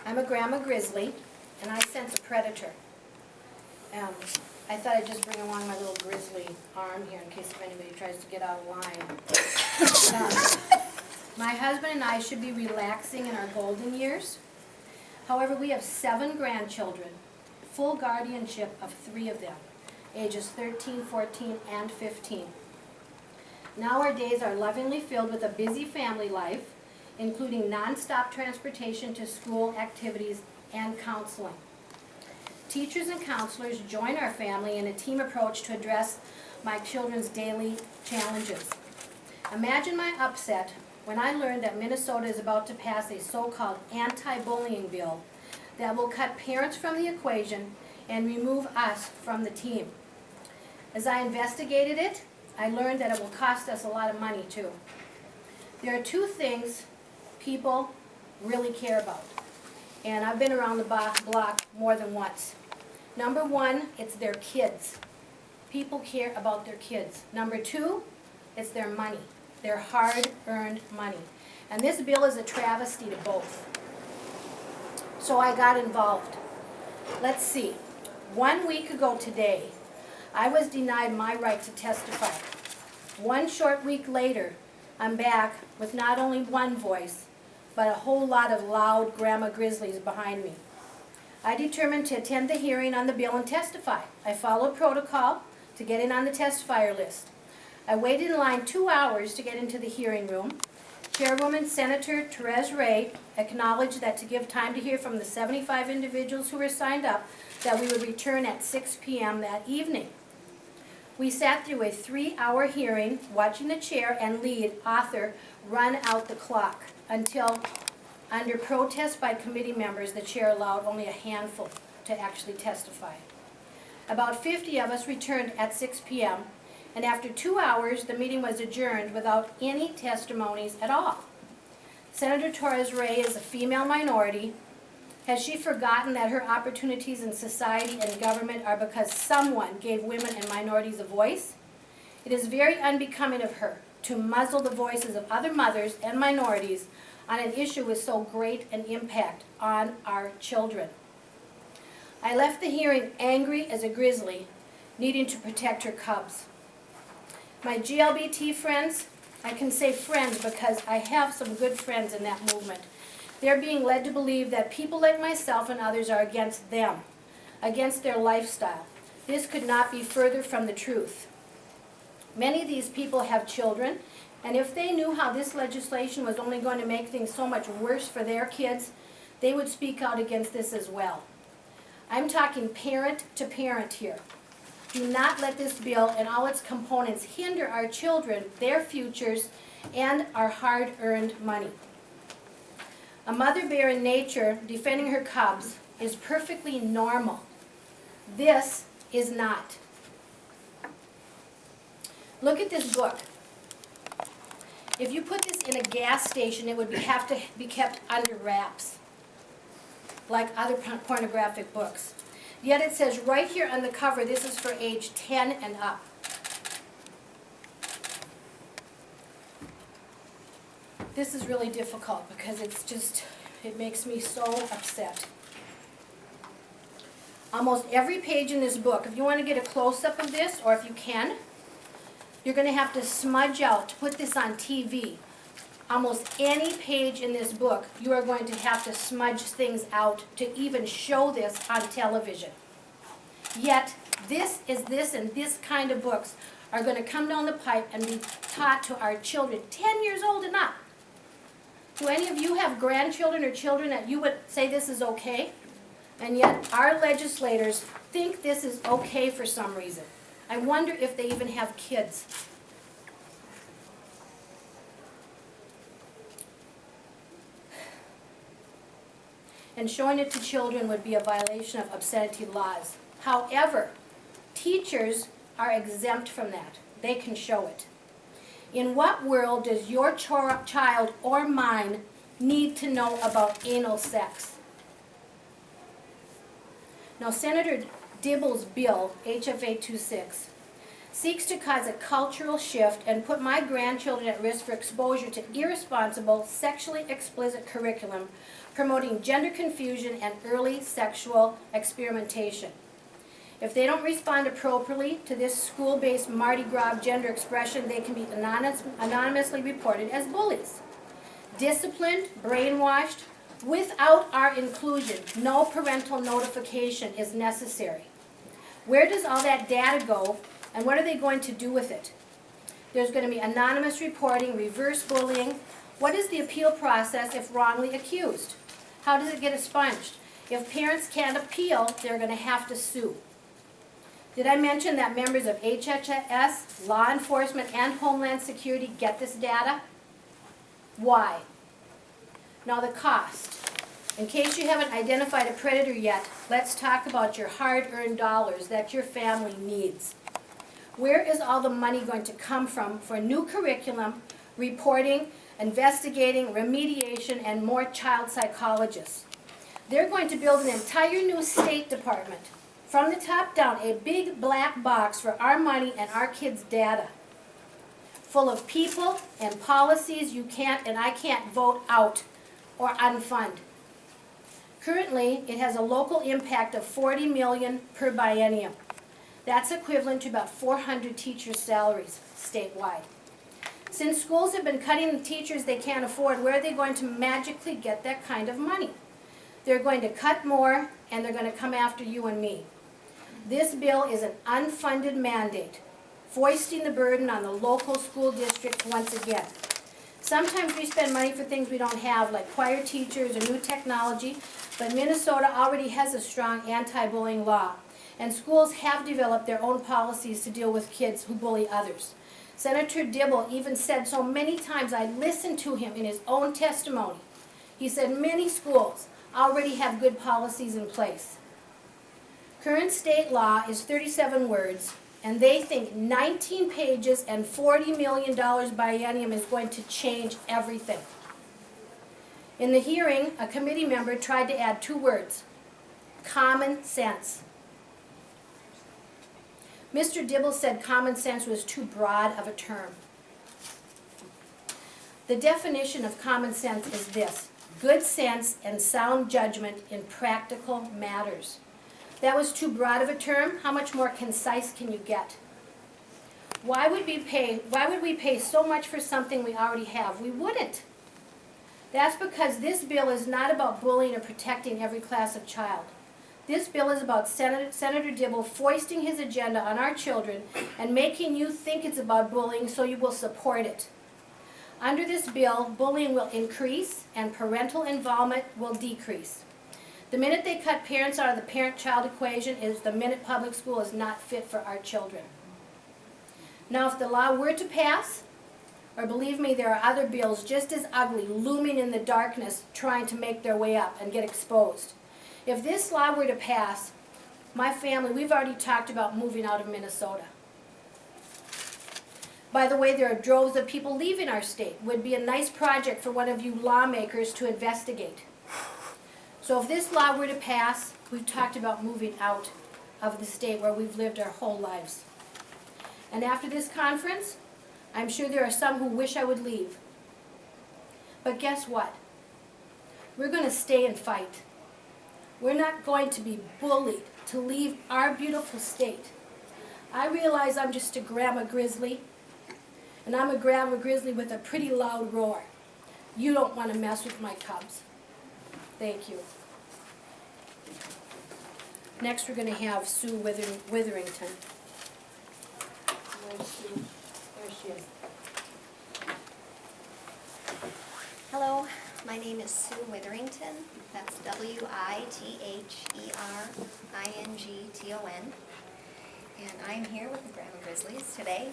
I'm a grandma grizzly, and I sense a predator. I thought I'd just bring along my little grizzly arm here in case if anybody tries to get out of line. My husband and I should be relaxing in our golden years. However, we have 7 grandchildren, full guardianship of 3 of them, ages 13, 14, and 15. Now our days are lovingly filled with a busy family life, including nonstop transportation to school activities and counseling. Teachers and counselors join our family in a team approach to address my children's daily challenges. Imagine my upset when I learned that Minnesota is about to pass a so-called anti-bullying bill that will cut parents from the equation and remove us from the team. As I investigated it, I learned that it will cost us a lot of money too. There are 2 things people really care about, and I've been around the block more than once. Number 1, it's their kids. People care about their kids. Number 2, it's their money, their hard-earned money. And this bill is a travesty to both. So I got involved. Let's see. 1 week ago today, I was denied my right to testify. 1 short week later, I'm back with not only one voice, but a whole lot of loud grandma grizzlies behind me. I determined to attend the hearing on the bill and testify. I followed protocol to get in on the testifier list. I waited in line 2 hours to get into the hearing room. Chairwoman Senator Therese Ray acknowledged that to give time to hear from the 75 individuals who were signed up, that we would return at 6 p.m. that evening. We sat through a 3-hour hearing, watching the chair and lead author run out the clock until, under protest by committee members, the chair allowed only a handful to actually testify. About 50 of us returned at 6 p.m., and after 2 hours, the meeting was adjourned without any testimonies at all. Senator Therese Ray is a female minority. Has she forgotten that her opportunities in society and government are because someone gave women and minorities a voice? It is very unbecoming of her to muzzle the voices of other mothers and minorities on an issue with so great an impact on our children. I left the hearing angry as a grizzly, needing to protect her cubs. My GLBT friends, I can say friends because I have some good friends in that movement. They're being led to believe that people like myself and others are against them, against their lifestyle. This could not be further from the truth. Many of these people have children, and if they knew how this legislation was only going to make things so much worse for their kids, they would speak out against this as well. I'm talking parent to parent here. Do not let this bill and all its components hinder our children, their futures, and our hard-earned money. A mother bear in nature defending her cubs is perfectly normal. This is not. Look at this book. If you put this in a gas station, it would have to be kept under wraps, like other pornographic books. Yet it says right here on the cover, this is for age 10 and up. This is really difficult because it makes me so upset. Almost every page in this book, if you want to get a close-up of this, or if you can, you're going to have to smudge out to put this on TV. Almost any page in this book, you are going to have to smudge things out to even show this on television. Yet, this and this kind of books are going to come down the pipe and be taught to our children, 10 years old and up. Do any of you have grandchildren or children that you would say this is okay? And yet, our legislators think this is okay for some reason. I wonder if they even have kids. And showing it to children would be a violation of obscenity laws. However, teachers are exempt from that. They can show it. In what world does your child or mine need to know about anal sex? Now, Senator Dibble's bill, HFA 26, seeks to cause a cultural shift and put my grandchildren at risk for exposure to irresponsible, sexually explicit curriculum promoting gender confusion and early sexual experimentation. If they don't respond appropriately to this school-based Mardi Gras gender expression, they can be anonymously reported as bullies. Disciplined, brainwashed, without our inclusion, no parental notification is necessary. Where does all that data go, and what are they going to do with it? There's going to be anonymous reporting, reverse bullying. What is the appeal process if wrongly accused? How does it get expunged? If parents can't appeal, they're going to have to sue. Did I mention that members of HHS, law enforcement, and Homeland Security get this data? Why? Now the cost. In case you haven't identified a predator yet, let's talk about your hard-earned dollars that your family needs. Where is all the money going to come from for new curriculum, reporting, investigating, remediation, and more child psychologists? They're going to build an entire new State Department, from the top down, a big black box for our money and our kids' data, full of people and policies you can't and I can't vote out or unfund. Currently, it has a local impact of $40 million per biennium. That's equivalent to about 400 teachers' salaries statewide. Since schools have been cutting the teachers they can't afford, where are they going to magically get that kind of money? They're going to cut more, and they're going to come after you and me. This bill is an unfunded mandate, foisting the burden on the local school districts once again. Sometimes we spend money for things we don't have, like choir teachers or new technology, but Minnesota already has a strong anti-bullying law, and schools have developed their own policies to deal with kids who bully others. Senator Dibble even said so many times, I listened to him in his own testimony. He said many schools already have good policies in place. Current state law is 37 words, and they think 19 pages and $40 million biennium is going to change everything. In the hearing, a committee member tried to add 2 words, common sense. Mr. Dibble said common sense was too broad of a term. The definition of common sense is this: good sense and sound judgment in practical matters. That was too broad of a term. How much more concise can you get? Why would we pay so much for something we already have? We wouldn't. That's because this bill is not about bullying or protecting every class of child. This bill is about Senator Dibble foisting his agenda on our children and making you think it's about bullying so you will support it. Under this bill, bullying will increase and parental involvement will decrease. The minute they cut parents out of the parent-child equation is the minute public school is not fit for our children. Now, if the law were to pass, or believe me, there are other bills just as ugly looming in the darkness trying to make their way up and get exposed. If this law were to pass, my family, we've already talked about moving out of Minnesota. By the way, there are droves of people leaving our state. It would be a nice project for one of you lawmakers to investigate. So if this law were to pass, we've talked about moving out of the state where we've lived our whole lives. And after this conference, I'm sure there are some who wish I would leave. But guess what? We're going to stay and fight. We're not going to be bullied to leave our beautiful state. I realize I'm just a grandma grizzly, and I'm a grandma grizzly with a pretty loud roar. You don't want to mess with my cubs. Thank you. Next, we're going to have Sue Witherington. Where's Sue? There she is. Hello, my name is Sue Witherington. That's Witherington. And I'm here with the Grandma Grizzlies today.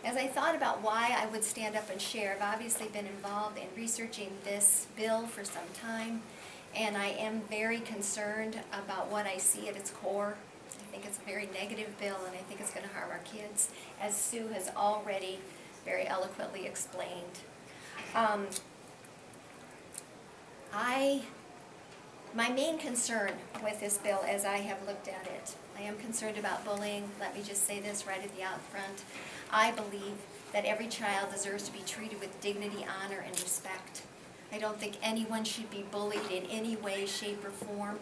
As I thought about why I would stand up and share, I've obviously been involved in researching this bill for some time, and I am very concerned about what I see at its core. I think it's a very negative bill, and I think it's going to harm our kids, as Sue has already very eloquently explained. I My main concern with this bill, as I have looked at it, I am concerned about bullying. Let me just say this right at the out front. I believe that every child deserves to be treated with dignity, honor, and respect. I don't think anyone should be bullied in any way, shape, or form.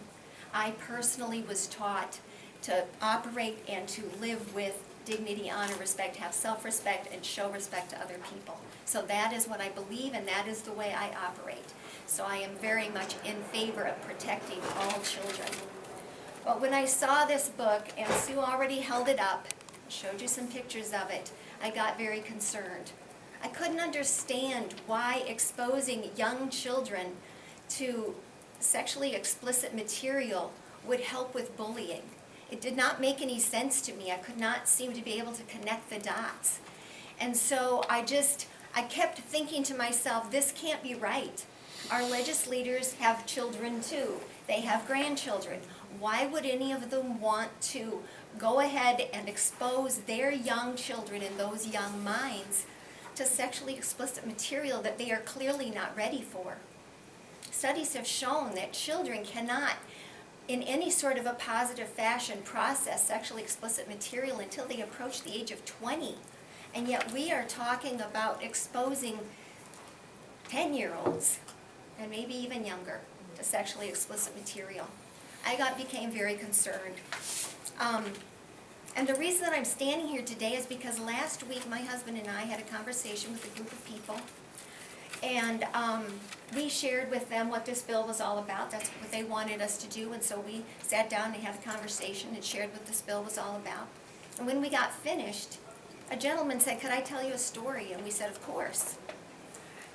I personally was taught to operate and to live with dignity, honor, respect, have self-respect, and show respect to other people. So that is what I believe, and that is the way I operate. So I am very much in favor of protecting all children. But when I saw this book, and Sue already held it up, showed you some pictures of it, I got very concerned. I couldn't understand why exposing young children to sexually explicit material would help with bullying. It did not make any sense to me. I could not seem to be able to connect the dots. And so I kept thinking to myself, this can't be right. Our legislators have children too. They have grandchildren. Why would any of them want to go ahead and expose their young children and those young minds to sexually explicit material that they are clearly not ready for? Studies have shown that children cannot, in any sort of a positive fashion, process sexually explicit material until they approach the age of 20. And yet we are talking about exposing 10-year-olds, and maybe even younger, to sexually explicit material. I became very concerned. And the reason that I'm standing here today is because last week my husband and I had a conversation with a group of people, and we shared with them what this bill was all about. That's what they wanted us to do, and so we sat down and had a conversation and shared what this bill was all about. And when we got finished, a gentleman said, "Could I tell you a story?" And we said, "Of course."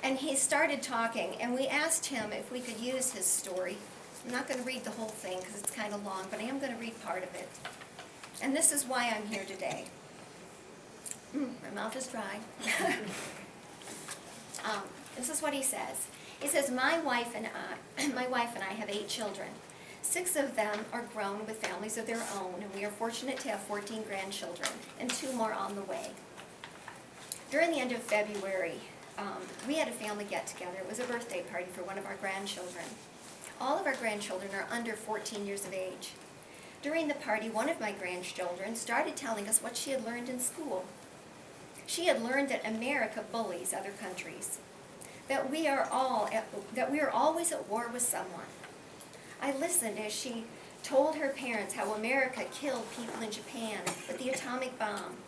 And he started talking, and we asked him if we could use his story. I'm not going to read the whole thing because it's kind of long, but I am going to read part of it. And this is why I'm here today. My mouth is dry. This is what he says. He says, my wife and I have 8 children. 6 of them are grown with families of their own, and we are fortunate to have 14 grandchildren, and 2 more on the way. During the end of February, we had a family get-together. It was a birthday party for one of our grandchildren. All of our grandchildren are under 14 years of age. During the party, one of my grandchildren started telling us what she had learned in school. She had learned that America bullies other countries, that we are always at war with someone. I listened as she told her parents how America killed people in Japan with the atomic bomb,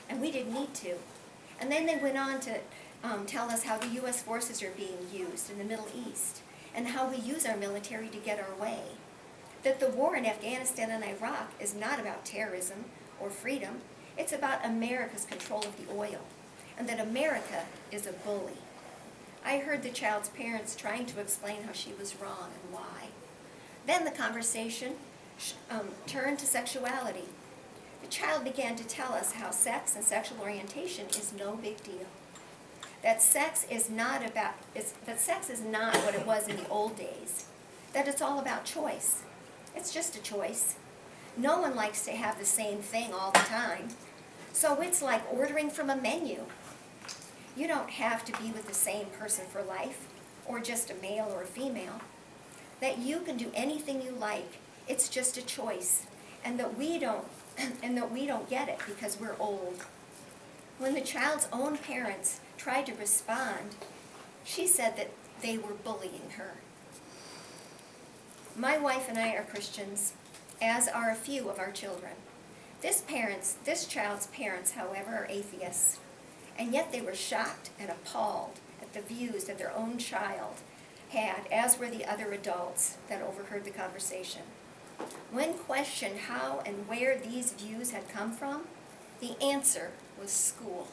and we didn't need to. And then they went on to tell us how the U.S. forces are being used in the Middle East, and how we use our military to get our way. That the war in Afghanistan and Iraq is not about terrorism or freedom. It's about America's control of the oil, and that America is a bully. I heard the child's parents trying to explain how she was wrong and why. Then the conversation turned to sexuality. The child began to tell us how sex and sexual orientation is no big deal. That sex is not what it was in the old days. That it's all about choice. It's just a choice. No one likes to have the same thing all the time. So it's like ordering from a menu. You don't have to be with the same person for life, or just a male or a female. That you can do anything you like. It's just a choice. And that we don't get it because we're old. When the child's own parents tried to respond, she said that they were bullying her. My wife and I are Christians, as are a few of our children. This child's parents, however, are atheists, and yet they were shocked and appalled at the views that their own child had, as were the other adults that overheard the conversation. When questioned how and where these views had come from, the answer was school.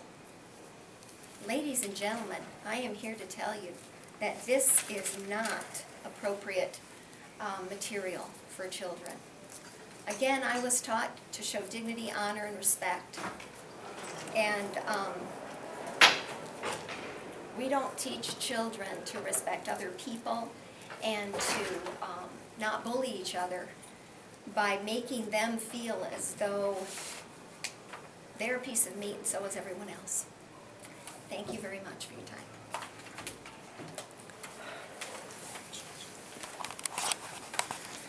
Ladies and gentlemen, I am here to tell you that this is not appropriate material for children. Again, I was taught to show dignity, honor, and respect. And we don't teach children to respect other people and to not bully each other by making them feel as though they're a piece of meat and so is everyone else. Thank you very much for your time.